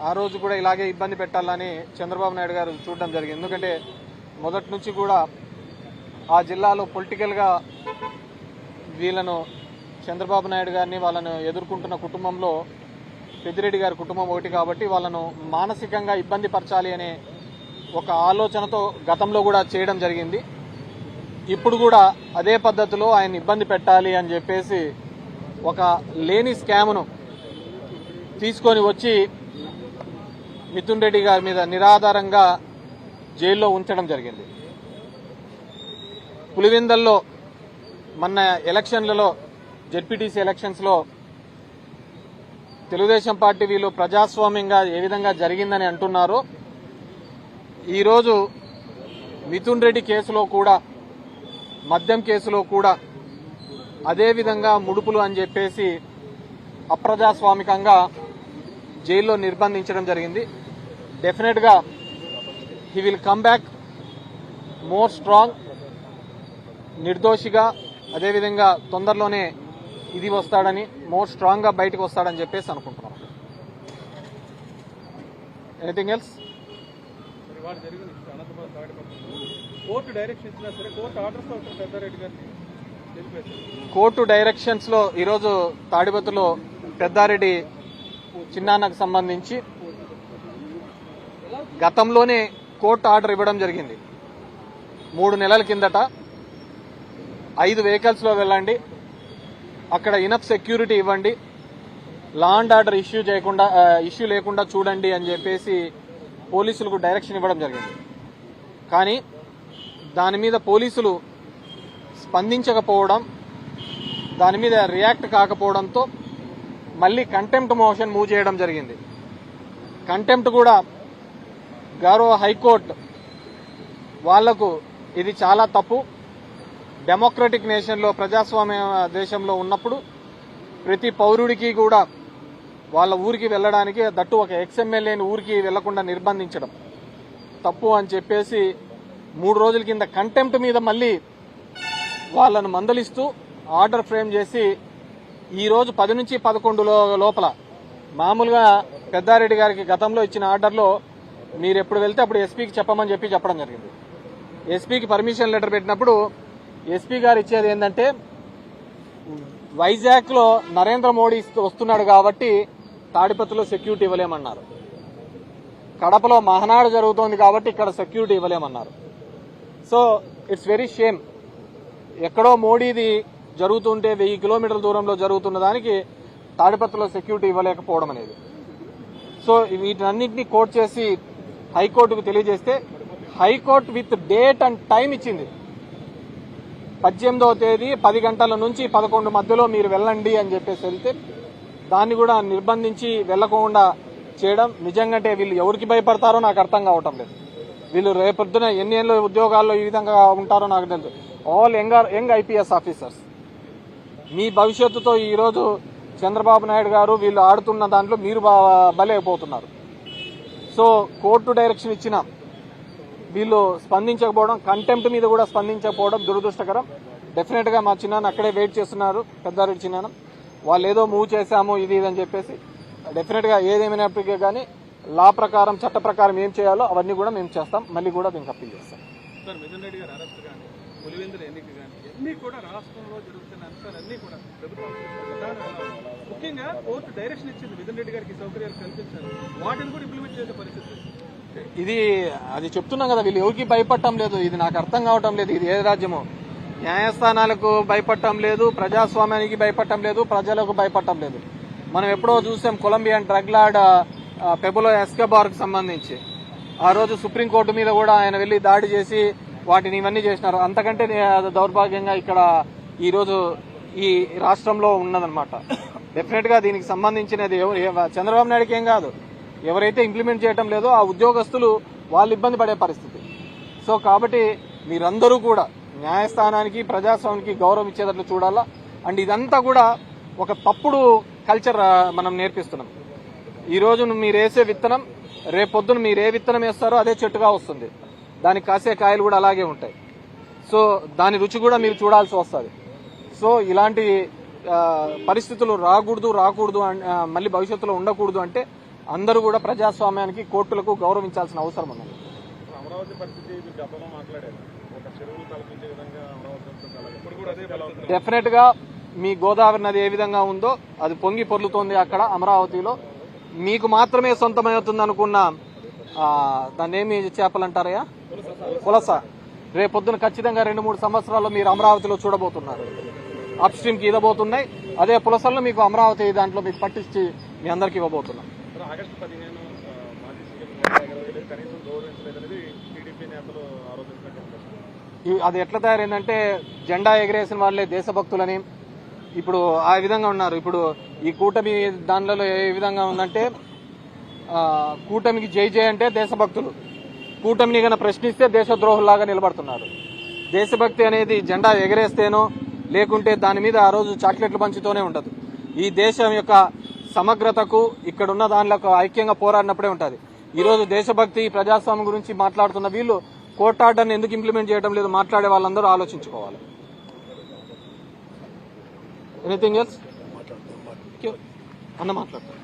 ఆ రోజు కూడా ఇలాగే ఇబ్బంది పెట్టాలని చంద్రబాబు నాయుడు గారు చూడడం జరిగింది. ఎందుకంటే మొదటి నుంచి కూడా ఆ జిల్లాలో పొలిటికల్గా వీళ్ళను చంద్రబాబు నాయుడు గారిని వాళ్ళను ఎదుర్కొంటున్న కుటుంబంలో పెద్దిరెడ్డి గారి కుటుంబం ఒకటి కాబట్టి వాళ్ళను మానసికంగా ఇబ్బంది పరచాలి అనే ఒక ఆలోచనతో గతంలో కూడా చేయడం జరిగింది. ఇప్పుడు కూడా అదే పద్ధతిలో ఆయన ఇబ్బంది పెట్టాలి అని చెప్పేసి ఒక లేని స్కామ్ను తీసుకొని వచ్చి మిథున్ రెడ్డి గారి మీద నిరాధారంగా జైల్లో ఉంచడం జరిగింది. పులివెందల్లో మొన్న ఎలక్షన్లలో జెడ్పీటీసీ ఎలక్షన్స్లో తెలుగుదేశం పార్టీ వీళ్ళు ప్రజాస్వామ్యంగా ఏ విధంగా జరిగిందని అంటున్నారో ఈరోజు మిథున్ రెడ్డి కేసులో కూడా మద్యం కేసులో కూడా అదేవిధంగా ముడుపులు అని చెప్పేసి అప్రజాస్వామికంగా జైల్లో నిర్బంధించడం జరిగింది. డెఫినెట్గా he will come back more strong, నిర్దోషిగా, అదేవిధంగా తొందరలోనే ఇది వస్తాడని, మోర్ స్ట్రాంగ్గా బయటకు వస్తాడని చెప్పేసి అనుకుంటున్నాం. Anything else? కోర్టు డైరెక్షన్స్ లో ఈరోజు తాడిపత్రిలో పెద్దారెడ్డి చిన్నాన్నకు సంబంధించి గతంలోనే కోర్టు ఆర్డర్ ఇవ్వడం జరిగింది. 3 నెలల కిందట 5 వెహికల్స్ లో వెళ్ళండి, అక్కడ ఇనఫ్ సెక్యూరిటీ ఇవ్వండి, లా అండ్ ఆర్డర్ ఇష్యూ లేకుండా చూడండి అని చెప్పేసి పోలీసులకు డైరెక్షన్ ఇవ్వడం జరిగింది. కానీ దాని మీద పోలీసులు స్పందించకపోవడం, దాని మీద రియాక్ట్ కాకపోవడంతో మళ్ళీ కంటెంప్ట్ మోషన్ మూవ్ చేయడం జరిగింది. కంటెంప్ట్ కూడా గౌరవ హైకోర్టు వాళ్లకు ఇది చాలా తప్పు, డెమోక్రటిక్ నేషన్లో, ప్రజాస్వామ్య దేశంలో ఉన్నప్పుడు ప్రతి పౌరుడికి కూడా వాళ్ళ ఊరికి వెళ్ళడానికి, దట్టు ఒక ఎక్స్ఎమ్మెల్యేని ఊరికి వెళ్లకుండా నిర్బంధించడం తప్పు అని చెప్పేసి 3 రోజుల కింద కంటెంప్ట్ మీద మళ్ళీ వాళ్ళను మందలిస్తూ ఆర్డర్ ఫ్రేమ్ చేసి ఈరోజు 10 నుంచి 11 లోపల, మామూలుగా పెద్దారెడ్డి గారికి గతంలో ఇచ్చిన ఆర్డర్లో మీరు ఎప్పుడు వెళ్తే అప్పుడు ఎస్పీకి చెప్పమని చెప్పడం జరిగింది. ఎస్పీకి పర్మిషన్ లెటర్ పెట్టినప్పుడు ఎస్పీ గారు ఇచ్చేది ఏంటంటే, వైజాగ్లో నరేంద్ర మోడీ వస్తున్నాడు కాబట్టి తాడిపత్రిలో సెక్యూరిటీ ఇవ్వలేమన్నారు, కడపలో మహనాడు జరుగుతోంది కాబట్టి ఇక్కడ సెక్యూరిటీ ఇవ్వలేమన్నారు. So it's very shame. ఎక్కడో మోడీది జరుగుతుంటే 1000 కిలోమీటర్ల దూరంలో జరుగుతున్న దానికి తాడిపత్రిలో సెక్యూరిటీ ఇవ్వలేకపోవడం అనేది. సో వీటన్నింటినీ కోర్టు చేసి హైకోర్టుకు తెలియజేస్తే high court with date and time ఇచ్చింది. 18వ తేదీ 10 గంటల నుంచి 11 మధ్యలో మీరు వెళ్ళండి అని చెప్పేసి వెళ్తే దాన్ని కూడా నిర్బంధించి వెళ్లకుండా చేయడం నిజంగా వీళ్ళు ఎవరికి భయపడతారో నాకు అర్థం కావటం లేదు. వీళ్ళు రేపొద్దున ఎన్ని ఏళ్ళ ఉద్యోగాల్లో ఈ విధంగా ఉంటారో నాకు తెలుసు. All young IPS officers. మీ భవిష్యత్తుతో ఈరోజు చంద్రబాబు నాయుడు గారు వీళ్ళు ఆడుతున్న దాంట్లో మీరు బలైపోతున్నారు. సో కోర్టు డైరెక్షన్ ఇచ్చిన వీళ్ళు స్పందించకపోవడం, కంటెంప్ట్ మీద కూడా స్పందించకపోవడం దురదృష్టకరం. డెఫినెట్ గా మా చిన్నాన్న అక్కడే వెయిట్ చేస్తున్నారు, పెద్దారెడ్డి చిన్నాన్న. వాళ్ళు ఏదో మూవ్ చేశాము ఇది అని చెప్పేసి, డెఫినెట్ గా ఏదేమైనప్పటికీ కానీ లా ప్రకారం, చట్ట ప్రకారం ఏం చేయాలో అవన్నీ కూడా మేము చేస్తాం. మళ్ళీ కూడా దీనికి అప్పీల్ చేస్తాం. సార్, మిథున్ రెడ్డి గారు అరెస్ట్ కానీ, పులివెందుల ఎన్నిక కానీ అన్ని కూడా రాష్ట్రంలో జరుగుతున్న అంశాలన్నీ కూడా ప్రభుత్వం ముఖ్యంగా కోర్టు డైరెక్షన్ ఇచ్చింది మిథున్ రెడ్డి గారికి సౌకర్యాలు కల్పించారు, వాటిని కూడా ఇంప్లిమెంట్ చేసే పరిస్థితి. అది చెప్తున్నాం కదా, వీళ్ళు ఎవరికి భయపడటం లేదు. ఇది నాకు అర్థం కావటం లేదు. ఇది ఏ రాజ్యమో? న్యాయస్థానాలకు భయపడటం లేదు, ప్రజాస్వామ్యానికి భయపడటం లేదు, ప్రజలకు భయపడటం లేదు. మనం ఎప్పుడో చూసాం కొలంబియన్ డ్రగ్ లార్డ్ పెబులో ఎస్కోబార్ కు సంబంధించి ఆ రోజు సుప్రీంకోర్టు మీద కూడా ఆయన వెళ్లి దాడి చేసి వాటిని ఇవన్నీ చేసినారు. అంతకంటే దౌర్భాగ్యంగా ఇక్కడ ఈరోజు ఈ రాష్ట్రంలో ఉన్నదన్నమాట. డెఫినెట్ గా దీనికి సంబంధించినది చంద్రబాబు నాయుడుకి ఏం కాదు, ఎవరైతే ఇంప్లిమెంట్ చేయటం లేదో ఆ ఉద్యోగస్తులు వాళ్ళు ఇబ్బంది పడే పరిస్థితి. సో కాబట్టి మీరందరూ కూడా న్యాయస్థానానికి, ప్రజాస్వామ్యానికి గౌరవం ఇచ్చేటట్లు చూడాలా. అండ్ ఇదంతా కూడా ఒక తప్పుడు కల్చర్ మనం నేర్పిస్తున్నాం. ఈ రోజు మీరు వేసే విత్తనం రేపొద్దున మీరు ఏ విత్తనం వేస్తారో అదే చెట్టుగా వస్తుంది, దానికి కాసే కాయలు కూడా అలాగే ఉంటాయి. సో దాని రుచి కూడా మీరు చూడాల్సి వస్తుంది. సో ఇలాంటి పరిస్థితులు రాకూడదు మళ్ళీ భవిష్యత్తులో ఉండకూడదు అంటే అందరూ కూడా ప్రజాస్వామ్యానికి కోర్టులకు గౌరవించాల్సిన అవసరం ఉంది. అమరావతి పరిస్థితి గతంలో మాట్లాడారు, ఒక చెరువులు కల్పించే విధంగా అమరావతి ఇప్పుడు కూడా అదే డెఫినెట్ గా మీ గోదావరి నది ఏ విధంగా ఉందో అది పొంగి పొర్లుతోంది అక్కడ అమరావతిలో. మీకు మాత్రమే సొంతమవుతుంది అనుకున్న దాన్ని ఏమి చేపలంటారయ్యా, పులస, రేపొద్దున ఖచ్చితంగా 2-3 సంవత్సరాల్లో మీరు అమరావతిలో చూడబోతున్నారు. అప్ స్ట్రీమ్ కి ఇవ్వబోతున్నాయి, అదే పులసలను మీకు అమరావతి దాంట్లో మీకు పట్టించి మీ అందరికి ఇవ్వబోతున్నాం. ఆగస్టు 15 మాజీ సీఎం కనీసం గౌరవించలేదనేది టీడీపీ నేతలు ఆరోపిస్తున్నారు. అది ఎట్లా తయారైందంటే జెండా ఎగరేసిన వాళ్ళే దేశభక్తులని ఇప్పుడు ఆ విధంగా ఉన్నారు. ఇప్పుడు ఈ కూటమి దానిలో ఏ విధంగా ఉందంటే కూటమికి జై జై అంటే దేశభక్తులు, కూటమిని గన ప్రశ్నిస్తే దేశద్రోహుల్లాగా నిలబడుతున్నారు. దేశభక్తి అనేది జెండా ఎగరేస్తేనో లేకుంటే దాని మీద ఆ రోజు చాక్లెట్లు పంచుతూనే ఉండదు. ఈ దేశం యొక్క సమగ్రతకు ఇక్కడున్న దానిలో ఐక్యంగా పోరాడినప్పుడే ఉంటుంది. ఈరోజు దేశభక్తి ప్రజాస్వామ్యం గురించి మాట్లాడుతున్న వీళ్ళు కోర్టు ఆర్డర్ని ఎందుకు ఇంప్లిమెంట్ చేయడం లేదు మాట్లాడే వాళ్ళందరూ ఆలోచించుకోవాలి. ఎనీథింగ్ ఎల్స్ అన్న మాట్లాడతారు.